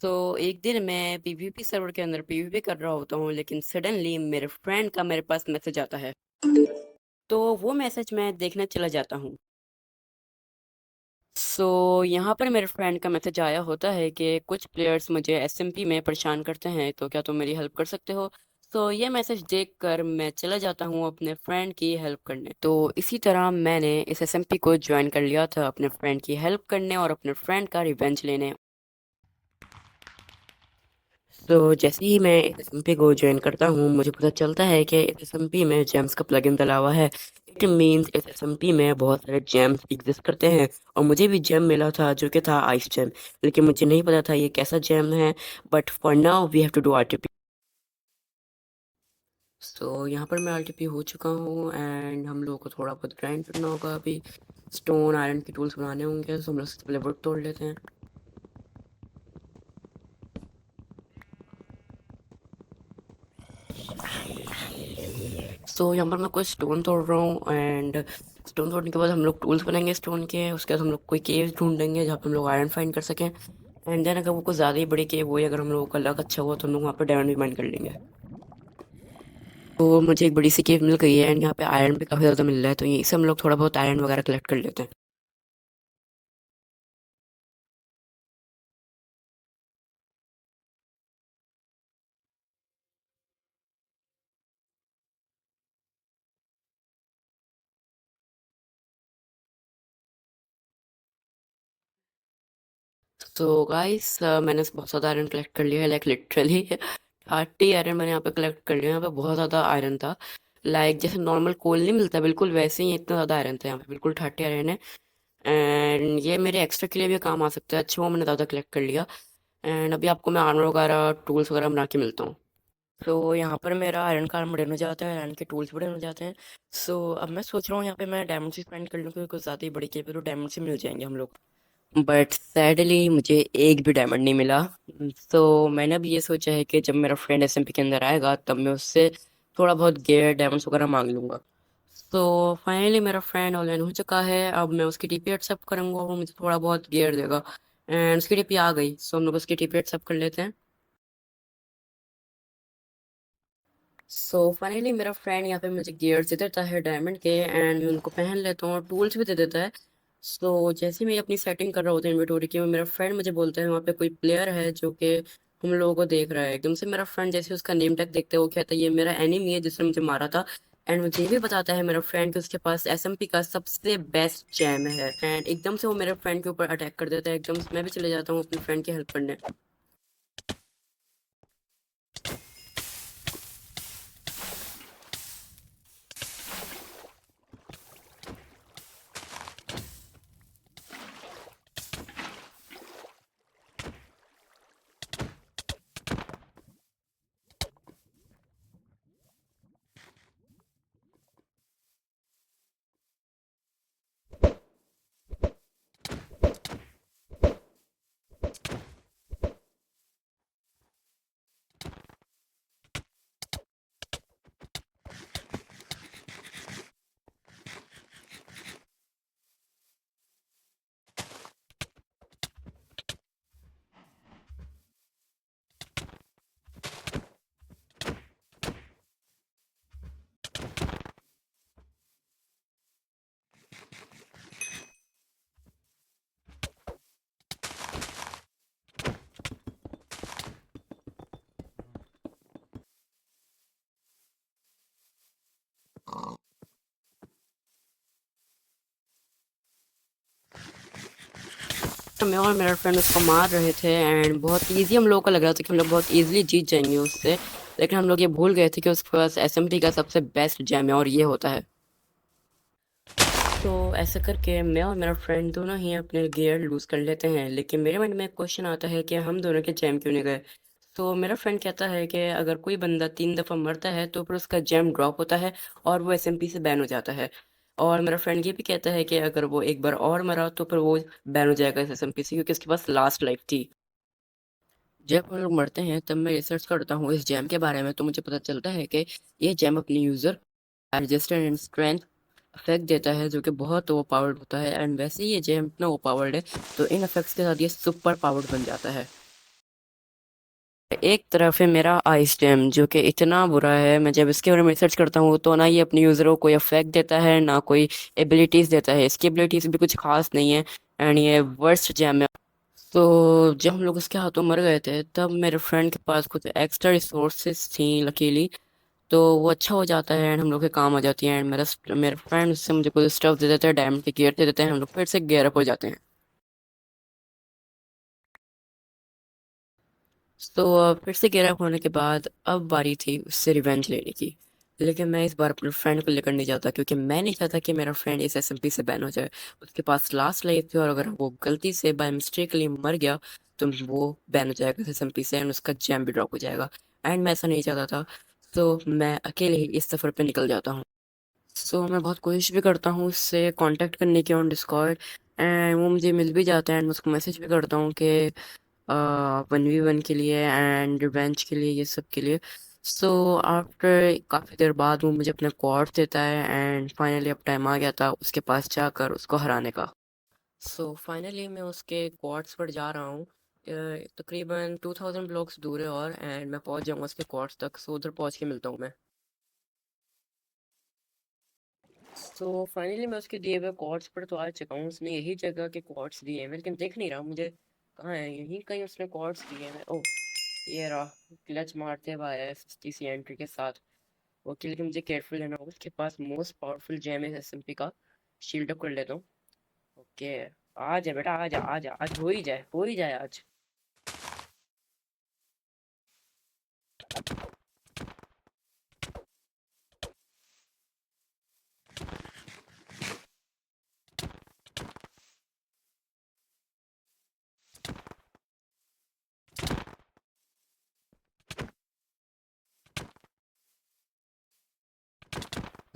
तो एक दिन मैं पीवीपी सर्वर के अंदर पीवीपी कर रहा होता हूँ, लेकिन सडनली मेरे फ्रेंड का मेरे पास मैसेज आता है। तो वो मैसेज मैं देखने चला जाता हूँ। यहाँ पर मेरे फ्रेंड का मैसेज आया होता है कि कुछ प्लेयर्स मुझे एसएमपी में परेशान करते हैं, तो क्या तुम मेरी हेल्प कर सकते हो। ये मैसेज देखकर मैं चला जाता हूँ अपने फ्रेंड की हेल्प करने। तो इसी तरह मैंने इस एसएमपी को ज्वाइन कर लिया था अपने फ्रेंड की हेल्प करने और अपने फ्रेंड का रिवेंज लेने। जैसे ही मैं इस एसएमपी को ज्वाइन करता हूँ, मुझे पता चलता है कि इस एसएमपी में जेम्स का प्लगइन डला हुआ है। इट मीन्स इस एसएमपी में बहुत सारे जेम्स एग्जिस्ट करते हैं और मुझे भी जेम मिला था जो कि था आइस जेम। लेकिन मुझे नहीं पता था ये कैसा जेम है। But for now we have to do RTP. यहाँ पर मैं आरटीपी हो चुका हूँ एंड हम लोगों को थोड़ा बहुत ग्राइंड करना होगा अभी। स्टोन आयरन के टूल्स बनाने होंगे, तो हम लोग सबसे पहले वुड तोड़ लेते हैं। यहाँ पर मैं कोई स्टोन तोड़ रहा हूँ एंड स्टोन तोड़ने के बाद हम लोग टूल्स बनाएंगे स्टोन के। उसके बाद हम लोग कोई केव ढूंढेंगे जहाँ पे हम लोग आयरन फाइंड कर सकें। एंड देन अगर वो कुछ ज़्यादा ही बड़ी केव हुई, अगर हम लोगों का लक अच्छा हुआ, तो हम लोग वहाँ पर डायमंड भी माइन कर लेंगे। तो मुझे एक बड़ी सी केव मिल गई है एंड यहाँ पे आयरन भी काफ़ी ज़्यादा मिल रहा है, तो यहीं से हम लोग थोड़ा बहुत आयरन वगैरह कलेक्ट कर लेते हैं। गाइस, मैंने बहुत ज़्यादा आयरन कलेक्ट कर लिया है, लाइक लिटरली 30 आयरन मैंने यहाँ पे कलेक्ट कर लिया है। यहाँ पे बहुत ज़्यादा आयरन था, लाइक जैसे नॉर्मल कोल नहीं मिलता, बिल्कुल वैसे ही इतना ज़्यादा आयरन था यहाँ पे, बिल्कुल 30 आयरन है। एंड ये मेरे एक्स्ट्रा के लिए भी काम आ सकता है। अच्छा, वो मैंने ज़्यादा कलेक्ट कर लिया। एंड अभी आपको मैं आर्मर वगैरह टूल्स वगैरह बना के मिलता हूँ। यहाँ पर मेरा आयरन का आर्मर डन हो जाता है, आयरन के टूल्स भी डन हो जाते हैं। अब मैं सोच रहा हूँ यहाँ पे मैं डायमंड से स्पेंड कर लूँ, क्योंकि कुछ ज़्यादा ही बड़ी केप है तो डायमंड से मिल जाएंगे हम लोग। बट सैडली मुझे एक भी डायमंड नहीं मिला। मैंने अभी ये सोचा है कि जब मेरा फ्रेंड एसएमपी के अंदर आएगा तब मैं उससे थोड़ा बहुत गियर डायमंड्स वगैरह मांग लूँगा। फाइनली मेरा फ्रेंड ऑनलाइन हो चुका है। अब मैं उसकी टीपी एक्सेप्ट करूँगा, वो मुझे थोड़ा बहुत गियर देगा। एंड उसकी टीपी आ गई, हम लोग उसकी टीपी एक्सेप्ट कर लेते हैं। फाइनली मेरा फ्रेंड यहाँ पे मुझे गियर्स दे देता है डायमंड के एंड मैं उनको पहन लेता हूँ और टूल्स भी दे देता है। जैसे मैं अपनी सेटिंग कर रहा होता है इन्वेंटोरी की, मेरा फ्रेंड मुझे बोलता है वहाँ पे कोई प्लेयर है जो कि हम लोगों को देख रहा है। एकदम से मेरा फ्रेंड जैसे उसका नेम टैग देखते है, वो कहता है ये मेरा एनिमी है जिसने मुझे मारा था। एंड मुझे ये भी बताता है मेरा फ्रेंड कि उसके पास एसएमपी का सबसे बेस्ट जैम है। एंड एकदम से वो मेरे फ्रेंड के ऊपर अटैक कर देता है। एकदम से मैं भी चले जाता हूँ अपने फ्रेंड की हेल्प करने। तो मैं और मेरा फ्रेंड उसको मार रहे थे एंड बहुत इजी हम लोगों को लग रहा था कि हम लोग बहुत इजीली जीत जाएंगे उससे। लेकिन हम लोग ये भूल गए थे कि उसके पास एसएमटी का सबसे बेस्ट जैम है और ये होता है। ऐसा करके मैं और मेरा फ्रेंड दोनों ही अपने गियर लूज कर लेते हैं, लेकिन मेरे मन में एक क्वेश्चन आता है कि हम दोनों के जैम क्यों नहीं गए। मेरा फ्रेंड कहता है कि अगर कोई बंदा 3 दफ़ा मरता है तो फिर उसका जैम ड्रॉप होता है और वो एसएमपी से बैन हो जाता है। और मेरा फ्रेंड ये भी कहता है कि अगर वो एक बार और मरा तो फिर वो बैन हो जाएगा इस एसएमपी से, क्योंकि उसके पास लास्ट लाइफ थी। जब हम लोग मरते हैं तब मैं रिसर्च करता हूँ इस जैम के बारे में, तो मुझे पता चलता है कि ये जैम अपनी user register and strength effect देता है, जो कि बहुत ओवर पावर्ड होता है। एंड वैसे ही ये जैम इतना ओवर पावर्ड है तो इन इफेक्ट्स के साथ ये सुपर पावर्ड बन जाता है। एक तरफ है मेरा आइस डैम जो कि इतना बुरा है। मैं जब इसके बारे में रिसर्च करता हूँ तो ना ये अपने यूज़रों को कोई इफेक्ट देता है ना कोई एबिलिटीज़ देता है। इसकी एबिलिटीज़ भी कुछ खास नहीं है एंड ये वर्स्ट जैम है। तो जब हम लोग उसके हाथों मर गए थे तब मेरे फ्रेंड के पास कुछ एक्स्ट्रा रिसोर्सेज थी लकीली, तो वो अच्छा हो जाता है एंड हम लोग के काम आ जाती है एंड मेरे फ्रेंड उससे मुझे कुछ स्टफ दे देते हैं, डायमंड की गियर दे देते हैं, हम लोग फिर से गियर अप हो जाते हैं। तो फिर से गियर अप होने के बाद अब बारी थी उससे रिवेंज लेने की। लेकिन मैं इस बार अपने फ्रेंड को लेकर नहीं जाता क्योंकि मैं नहीं चाहता कि मेरा फ्रेंड इस एसएमपी से बैन हो जाए। उसके पास लास्ट लाइफ थी और अगर वो गलती से बाय मिस्टेकली मर गया तो वो बैन हो जाएगा इस एसएमपी से एंड उसका जैम भी ड्रॉप हो जाएगा। एंड मैं ऐसा नहीं चाहता था, तो मैं अकेले ही इस सफ़र पे निकल जाता हूँ। सो मैं बहुत कोशिश भी करता हूँ उससे कांटेक्ट करने की ऑन डिस्कॉर्ड एंड वो मुझे मिल भी जाता है एंड मैं उसको मैसेज भी करता हूँ कि 1v1 के लिए एंड रिवेंज के लिए, ये सब के लिए। सो आफ्टर काफ़ी देर बाद वो मुझे अपने क्वार्ट्स देता है एंड फाइनली अब टाइम आ गया था उसके पास जाकर उसको हराने का। सो फाइनली मैं उसके क्वार्ट्स पर जा रहा हूँ। तकरीबन 2000 ब्लॉक्स दूर है और एंड मैं पहुँच जाऊँगा उसके क्वार्ट्स तक। सो उधर पहुँच के मिलता हूँ मैं। तो फाइनली मैं उसके दिए हुए कॉर्ड्स पर तो आ चुका हूँ। उसने यही जगह के कॉर्ड्स दिए हैं, मैं लेकिन देख नहीं रहा मुझे कहाँ है। यहीं कहीं उसने कॉर्ड्स दिए हैं। ओह, ये रहा। क्लच मारते हुए आया है 60 एंट्री के साथ। ओके, लेकिन मुझे केयरफुल रहना होगा। उसके पास मोस्ट पावरफुल जेम है एसएमपी का। शील्ड अप कर लेता हूँ। ओके, आ जा बेटा, आ जा आ जा, आज हो ही जाए, हो ही जाए आज।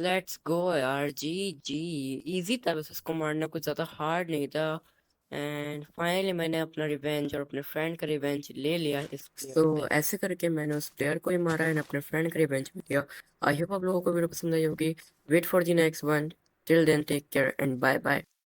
लेट्स गो यार, जी जी। इजी था बस उसको मारना, कुछ ज़्यादा हार्ड नहीं था। एंड फाइनली मैंने अपना रिवेंज और अपने फ्रेंड का रिवेंज ले लिया इस तो ऐसे करके मैंने उस प्लेयर को ही मारा एंड अपने फ्रेंड का रिवेंज भी लिया। आई होप आप लोगों को वीडियो पसंद आई होगी। Wait for the next one. Till then take care and bye bye.